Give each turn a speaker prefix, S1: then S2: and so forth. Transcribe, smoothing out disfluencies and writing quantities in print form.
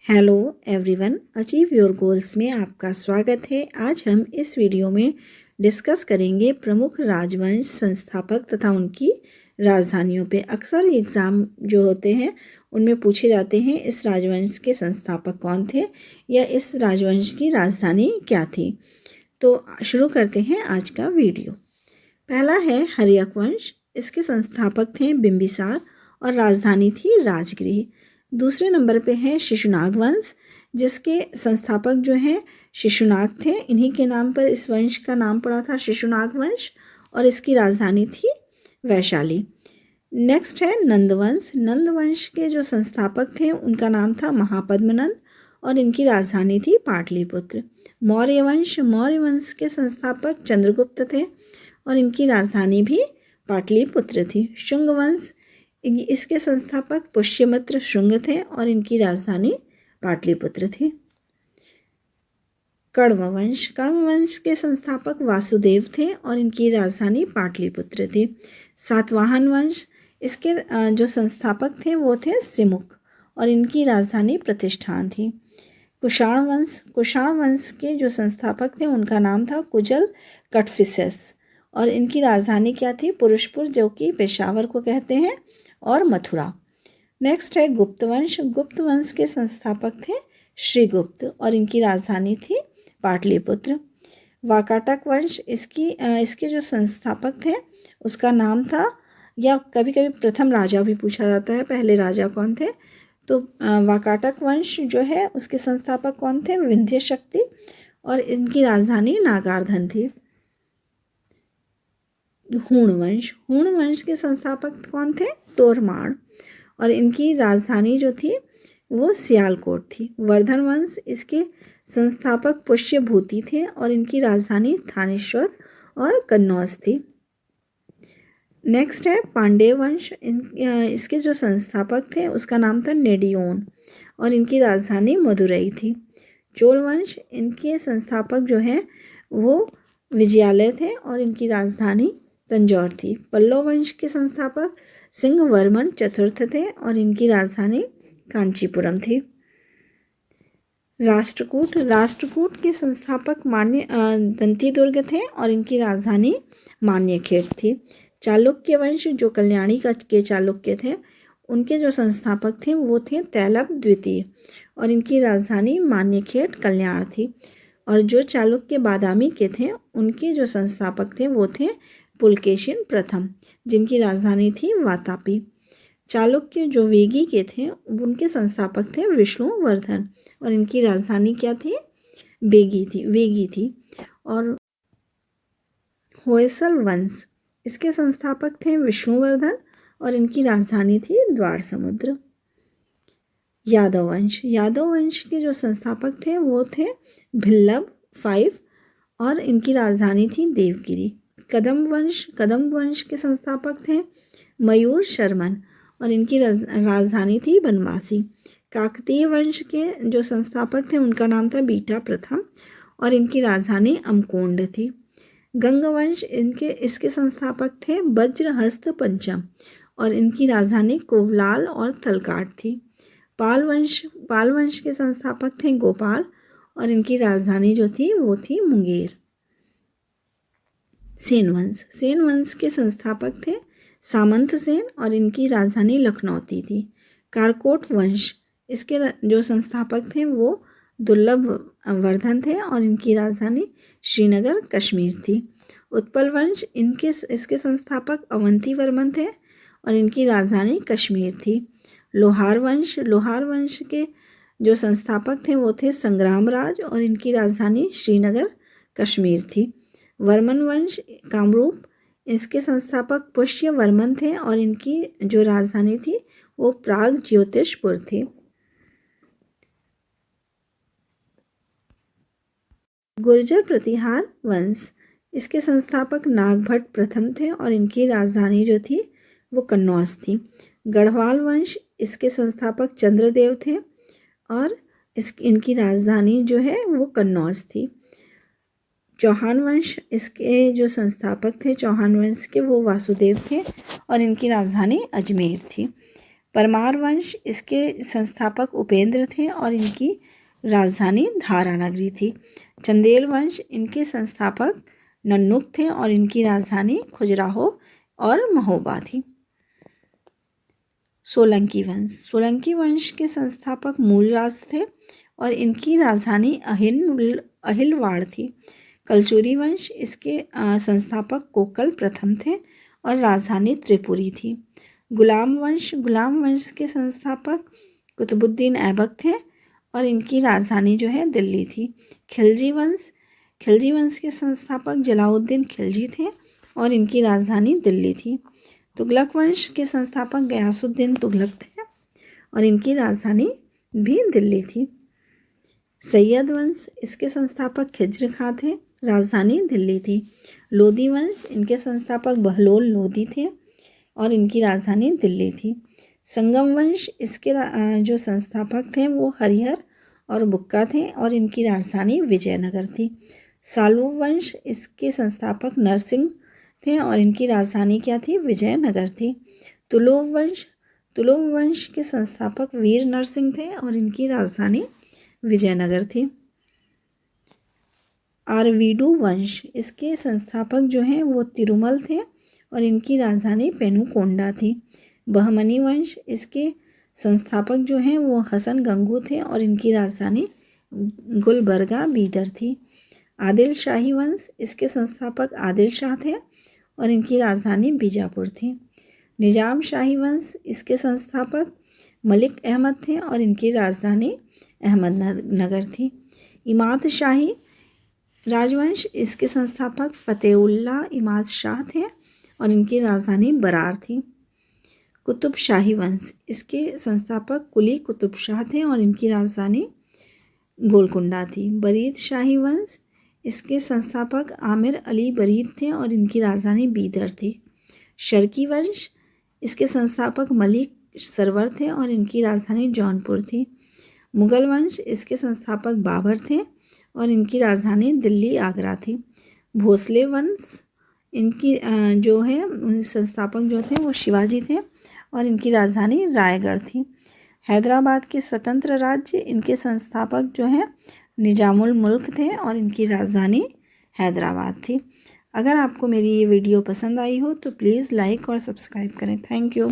S1: Hello everyone, achieve your goals में आपका स्वागत है। आज हम इस वीडियो में डिस्कस करेंगे प्रमुख राजवंश संस्थापक तथा उनकी राजधानियों पे। अक्सर एग्ज़ाम जो होते हैं उनमें पूछे जाते हैं इस राजवंश के संस्थापक कौन थे या इस राजवंश की राजधानी क्या थी। तो शुरू करते हैं आज का वीडियो। पहला है हर्यक वंश। इसके संस्थापक थे बिंबिसार और राजधानी थी राजगृह। दूसरे नंबर पे है शिशुनाग वंश, जिसके संस्थापक जो हैं शिशुनाग थे। इन्हीं के नाम पर इस वंश का नाम पड़ा था शिशुनाग वंश और इसकी राजधानी थी वैशाली। नेक्स्ट है नंद वंश। नंद वंश के जो संस्थापक थे उनका नाम था महापद्मनंद और इनकी राजधानी थी पाटलिपुत्र। मौर्य वंश। मौर्य वंश के संस्थापक चंद्रगुप्त थे और इनकी राजधानी भी पाटलिपुत्र थी। शुंग वंश। इसके संस्थापक पुष्यमित्र शुंग थे और इनकी राजधानी पाटलिपुत्र थी। कण्व वंश। कण्व वंश के संस्थापक वासुदेव थे और इनकी राजधानी पाटलिपुत्र थी। सातवाहन वंश। इसके जो संस्थापक थे वो थे सिमुक और इनकी राजधानी प्रतिष्ठान थी। कुषाण वंश। कुषाण वंश के जो संस्थापक थे उनका नाम था कुजल कटफिसस और इनकी राजधानी क्या थी? पुरुषपुर, जो कि पेशावर को कहते हैं, और मथुरा। नेक्स्ट है गुप्त वंश। गुप्त वंश के संस्थापक थे श्रीगुप्त और इनकी राजधानी थी पाटलिपुत्र। वाकाटक वंश। इसके जो संस्थापक थे उसका नाम था, या कभी कभी प्रथम राजा भी पूछा जाता है, पहले राजा कौन थे। तो वाकाटक वंश जो है उसके संस्थापक कौन थे? विंध्य शक्ति और इनकी राजधानी नागार्धन थी। हूण वंश। हूण वंश के संस्थापक कौन थे? तोरमाण और इनकी राजधानी जो थी वो सियालकोट थी। वर्धन वंश। इसके संस्थापक पुष्यभूति थे और इनकी राजधानी थानेश्वर और कन्नौज थी। नेक्स्ट है पांडेय वंश। इसके जो संस्थापक थे उसका नाम था नेडियोन और इनकी राजधानी मदुरई थी। चोल वंश। इनके संस्थापक जो हैं वो विजयालय थे और इनकी राजधानी तंजौर थी। पल्लव वंश के संस्थापक सिंहवर्मन चतुर्थ थे और इनकी राजधानी कांचीपुरम थी। राष्ट्रकूट। राष्ट्रकूट के संस्थापक दंतीदुर्ग थे और इनकी राजधानी मान्यखेड़ थी। चालुक्य वंश, जो कल्याणी के चालुक्य थे, उनके जो संस्थापक थे वो थे तैलभ द्वितीय और इनकी राजधानी मान्यखेड़ कल्याण थी। और जो चालुक्य बादामी के थे उनके जो संस्थापक थे वो थे पुलकेशिन प्रथम, जिनकी राजधानी थी वातापी। चालुक्य जो वेगी के थे उनके संस्थापक थे विष्णुवर्धन और इनकी राजधानी क्या थी? वेगी थी। और होयसल वंश। इसके संस्थापक थे विष्णुवर्धन और इनकी राजधानी थी द्वार समुद्र। यादव वंश। यादव वंश के जो संस्थापक थे वो थे भिल्लभ 5 और इनकी राजधानी थी देवगिरी। कदम वंश। कदम वंश के संस्थापक थे मयूर शर्मन और इनकी राजधानी थी बनवासी। काकतीय वंश के जो संस्थापक थे उनका नाम था बीटा प्रथम और इनकी राजधानी अमकोंड थी। गंग वंश। इसके संस्थापक थे वज्रहस्त पंचम और इनकी राजधानी कोवलाल और तलकाट थी। पाल वंश। पाल वंश के संस्थापक थे गोपाल और इनकी राजधानी जो थी वो थी मुंगेर। सेन वंश। सेन वंश के संस्थापक थे सामंत सेन और इनकी राजधानी लखनौती थी। कारकोट वंश। इसके जो संस्थापक थे वो दुर्लभ वर्धन थे और इनकी राजधानी श्रीनगर कश्मीर थी। उत्पल वंश। इसके संस्थापक अवंती वर्मन थे और इनकी राजधानी कश्मीर थी। लोहार वंश। लोहार वंश के जो संस्थापक थे वो थे संग्रामराज और इनकी राजधानी श्रीनगर कश्मीर थी। वर्मन वंश कामरूप। इसके संस्थापक पुष्य वर्मन थे और इनकी जो राजधानी थी वो प्राग ज्योतिषपुर थी। गुर्जर प्रतिहार वंश। इसके संस्थापक नागभट्ट प्रथम थे और इनकी राजधानी जो थी वो कन्नौज थी। गढ़वाल वंश। इसके संस्थापक चंद्रदेव थे और इनकी राजधानी जो है वो कन्नौज थी। चौहान वंश। इसके जो संस्थापक थे चौहान वंश के वो वासुदेव थे और इनकी राजधानी अजमेर थी। परमार वंश, इसके संस्थापक उपेंद्र थे और इनकी राजधानी धारा नगरी थी। चंदेल वंश, इनके संस्थापक नन्नुक थे और इनकी राजधानी खजुराहो और महोबा थी। सोलंकी वंश, सोलंकी वंश के संस्थापक मूलराज थे और इनकी राजधानी अहिलवाड़ थी। कलचुरी वंश, इसके संस्थापक कोकल प्रथम थे और राजधानी त्रिपुरी थी। गुलाम वंश के संस्थापक कुतुबुद्दीन ऐबक थे और इनकी राजधानी जो है दिल्ली थी। खिलजी वंश के संस्थापक जलाउद्दीन खिलजी थे और इनकी राजधानी दिल्ली थी। तुगलक वंश के संस्थापक गयासुद्दीन तुगलक थे और इनकी राजधानी भी दिल्ली थी। सैयद वंश, इसके संस्थापक खिज्र खां थे, राजधानी दिल्ली थी। लोदी वंश, इनके संस्थापक बहलोल लोदी थे और इनकी राजधानी दिल्ली थी। संगम वंश, इसके जो संस्थापक थे वो हरिहर और बुक्का थे और इनकी राजधानी विजयनगर थी। सालू वंश, इसके संस्थापक नरसिंह थे और इनकी राजधानी क्या थी? विजयनगर थी। तुलुव वंश के संस्थापक वीर नरसिंह थे और इनकी राजधानी विजयनगर थी। आरवीडू वंश, इसके संस्थापक जो हैं वो तिरुमल थे और इनकी राजधानी पेनुकोंडा थी। बहमनी वंश, इसके संस्थापक जो हैं वो हसन गंगू थे और इनकी राजधानी गुलबर्गा बीदर थी। आदिल शाही वंश, इसके संस्थापक आदिल शाह थे और इनकी राजधानी बीजापुर थी। निजाम शाही वंश, इसके संस्थापक मलिक अहमद थे और इनकी राजधानी अहमदनगर थी। इमाद शाही राजवंश, इसके संस्थापक फतेउल्लाह इमाद शाह थे और इनकी राजधानी बरार थी। कुतुब शाही वंश, इसके संस्थापक कुली कुतुब शाह थे और इनकी राजधानी गोलकुंडा थी। बरीद शाही वंश, इसके संस्थापक आमिर अली बरीद थे और इनकी राजधानी बीदर थी। शर्की वंश, इसके संस्थापक मलिक सरवर थे और इनकी राजधानी जौनपुर थी। मुगल वंश, इसके संस्थापक बाबर थे और इनकी राजधानी दिल्ली आगरा थी। भोसले वंश, इनकी जो है संस्थापक जो थे वो शिवाजी थे और इनकी राजधानी रायगढ़ थी। हैदराबाद के स्वतंत्र राज्य, इनके संस्थापक जो हैं निजामुल मुल्क थे और इनकी राजधानी हैदराबाद थी। अगर आपको मेरी ये वीडियो पसंद आई हो तो प्लीज़ लाइक और सब्सक्राइब करें। Thank you.